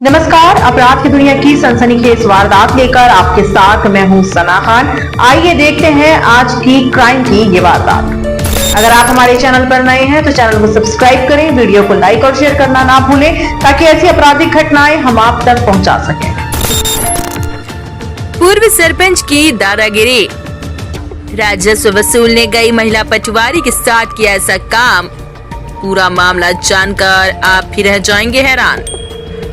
नमस्कार, अपराध की दुनिया की सनसनीखेज वारदात लेकर आपके साथ मैं हूं सना खान। आइए देखते हैं आज की क्राइम की ये वारदात। अगर आप हमारे चैनल पर नए हैं तो चैनल को सब्सक्राइब करें, वीडियो को लाइक और शेयर करना ना भूलें ताकि ऐसी आपराधिक घटनाएं हम आप तक पहुंचा सकें। पूर्व सरपंच की दादागिरी। राजस्व वसूलने गई महिला पटवारी के साथ किया ऐसा काम। पूरा मामला जानकर आप भी रह जाएंगे हैरान।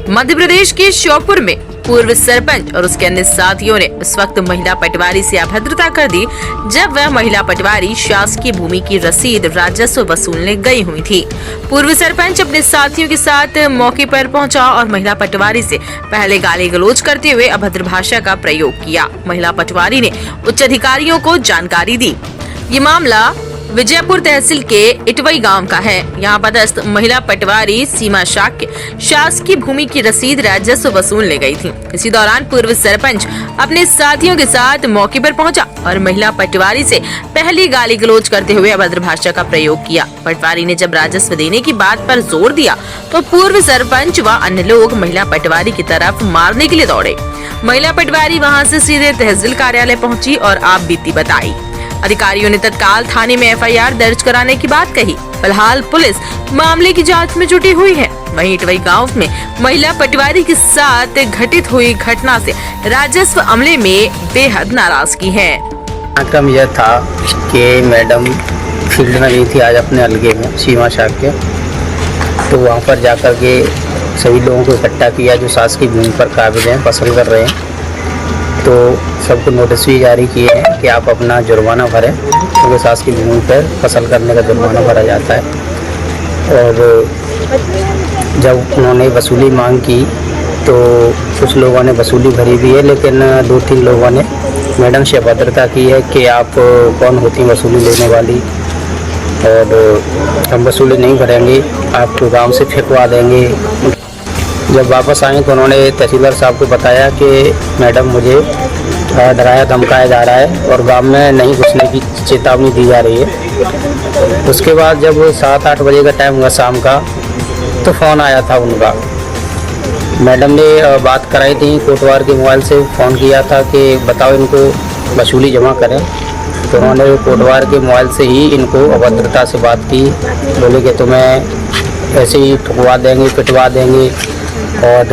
मध्य प्रदेश के श्योपुर में पूर्व सरपंच और उसके अन्य साथियों ने उस वक्त महिला पटवारी से अभद्रता कर दी जब वह महिला पटवारी शासकीय भूमि की रसीद राजस्व वसूलने गई हुई थी। पूर्व सरपंच अपने साथियों के साथ मौके पर पहुंचा और महिला पटवारी से पहले गाली गलौज करते हुए अभद्र भाषा का प्रयोग किया। महिला पटवारी ने उच्च अधिकारियों को जानकारी दी। ये मामला विजयपुर तहसील के इटवई गांव का है। यहाँ पदस्थ महिला पटवारी सीमा शाक्य शासकीय भूमि की रसीद राजस्व वसूलने गई थी। इसी दौरान पूर्व सरपंच अपने साथियों के साथ मौके पर पहुंचा और महिला पटवारी से पहली गाली गलौज करते हुए अभद्र भाषा का प्रयोग किया। पटवारी ने जब राजस्व देने की बात पर जोर दिया तो पूर्व सरपंच व अन्य लोग महिला पटवारी की तरफ मारने के लिए दौड़े। महिला पटवारी वहाँ से सीधे तहसील कार्यालय पहुँची और आप बीती बताई। अधिकारियों ने तत्काल थाने में एफआईआर दर्ज कराने की बात कही। फिलहाल पुलिस मामले की जांच में जुटी हुई है। वहीं इटवई गांव में महिला पटवारी के साथ घटित हुई घटना से राजस्व अमले में बेहद नाराजगी है। क्रम यह था कि मैडम फील्ड में गई थी आज अपने अलगे में सीमा शाक्य, तो वहाँ पर जाकर के सभी लोगों को इकट्ठा किया जो शासकीय भूमि पर काबिज हैं, फसल कर रहे हैं। तो सबको नोटिस भी जारी किए हैं कि आप अपना जुर्माना भरें, क्योंकि शासकीय भूमि पर फसल करने का जुर्माना भरा जाता है। और जब उन्होंने वसूली मांग की तो कुछ लोगों ने वसूली भरी भी है, लेकिन 2-3 लोगों ने मैडम से अभद्रता की है कि आप कौन होती वसूली लेने वाली, और हम वसूली नहीं भरेंगे, आपको गांव से फेंकवा देंगे। जब वापस आए तो उन्होंने तहसीलदार साहब को बताया कि मैडम मुझे डराया धमकाया जा रहा है और गांव में नहीं घुसने की चेतावनी दी जा रही है। उसके बाद जब 7-8 बजे का टाइम हुआ शाम का, तो फ़ोन आया था उनका। मैडम ने बात कराई थी, कोटवार के मोबाइल से फ़ोन किया था कि बताओ इनको वसूली जमा करें। तो उन्होंने कोटवार के मोबाइल से ही इनको अभद्रता से बात की, बोले कि तुम्हें ऐसे ही ठुकवा देंगे, पिटवा देंगे और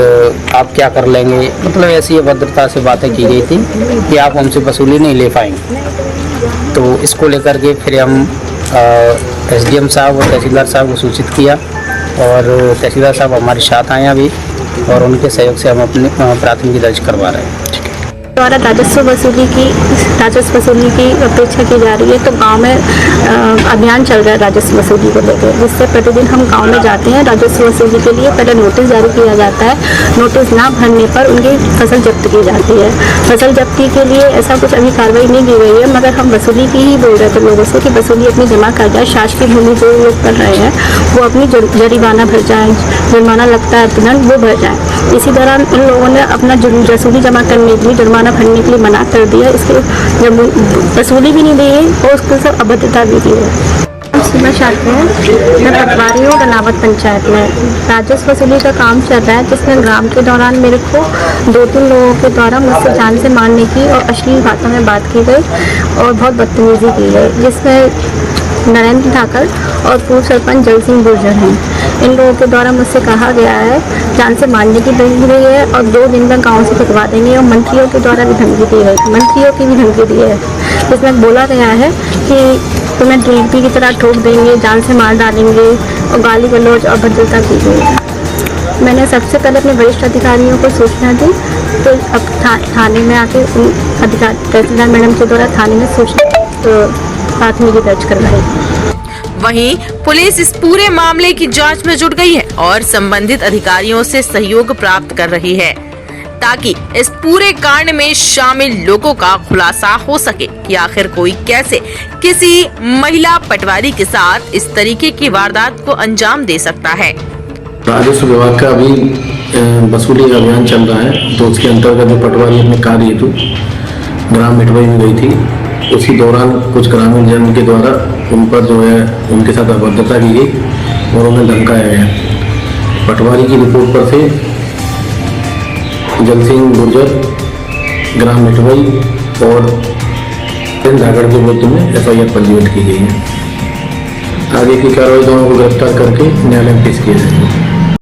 आप क्या कर लेंगे। मतलब ऐसी अभद्रता से बातें की गई थी कि आप हमसे वसूली नहीं ले पाएंगे। तो इसको लेकर के फिर हम एसडीएम साहब और तहसीलदार साहब को सूचित किया, और तहसीलदार साहब हमारे साथ आए अभी, और उनके सहयोग से हम अपनी प्राथमिकी दर्ज करवा रहे हैं। द्वारा राजस्व वसूली की अपेक्षा की जा रही है। तो गांव में अभियान चल रहा है राजस्व वसूली को लेकर, जिससे प्रतिदिन हम गांव में जाते हैं। राजस्व वसूली के लिए पहले नोटिस जारी किया जाता है, नोटिस ना भरने पर उनकी फसल जब्त की जाती है। फसल जब्ती के लिए ऐसा कुछ अभी कार्रवाई नहीं की गई है, मगर हम वसूली की ही बोल रहे थे लोगों से कि वसूली अपनी जमा कर जाए। शासकीय भूमि जो लोग कर रहे हैं वो अपनी जरिमाना भर जाए, जुर्माना लगता है तुरंत वो भर जाए। इसी दौरान उन लोगों ने अपना वसूली जमा करने के लिए, जुर्माना भरने के लिए मना कर दिया। इसके जब वसूली भी नहीं दी है और उसके सब अभद्रता भी दी है। सीमा शाक्य है, मैं पटवारी हूँ रनावत पंचायत में। राजस्व वसूली का काम चल रहा है, जिसमें ग्राम के दौरान मेरे को 2-3 लोगों के द्वारा मुझसे जान से मारने की और अश्लील भाषा में बात की गई और बहुत बदतमीजी की गई, जिसमें नरेंद्र ठाकर और पूर्व सरपंच जल सिंह गुर्जर हैं। इन लोगों के द्वारा मुझसे कहा गया है जान से मारने की धमकी दी है और 2 दिन में गांव से फेंकवा देंगे, और मंत्रियों के द्वारा भी धमकी दी है, मंत्रियों की भी धमकी दी है। जिसमें बोला गया है कि तुम्हें डीपी की तरह ठोक देंगे, जान से मार डालेंगे, और गाली गलौज और भद्रता की गई है। मैंने सबसे पहले अपने वरिष्ठ अधिकारियों को सूचना दी, तो अब थाने में आके अधिकारी तहसीलदार मैडम के द्वारा थाने में सूचना प्राथमिकी दर्ज करवाई। वहीं पुलिस इस पूरे मामले की जांच में जुट गई है और संबंधित अधिकारियों से सहयोग प्राप्त कर रही है, ताकि इस पूरे कांड में शामिल लोगों का खुलासा हो सके कि आखिर कोई कैसे किसी महिला पटवारी के साथ इस तरीके की वारदात को अंजाम दे सकता है। राजस्व विभाग का अभी वसूली अभियान चल रहा है, तो उसके अंतर्गत जो पटवारी अपने कार्य हेतु ग्राम इटवई में गई थी, उसी दौरान कुछ ग्रामीण जन के द्वारा उन पर जो है उनके साथ अभद्रता की गई और उन्हें धमकाया गया। पटवारी की रिपोर्ट पर से जल सिंह गुर्जर, ग्राम मिठवई और धागड़ के विरुद्ध में FIR पंजीबद्ध की गई है। आगे की कार्रवाई दोनों को गिरफ्तार करके न्यायालय में पेश किया जाएगा।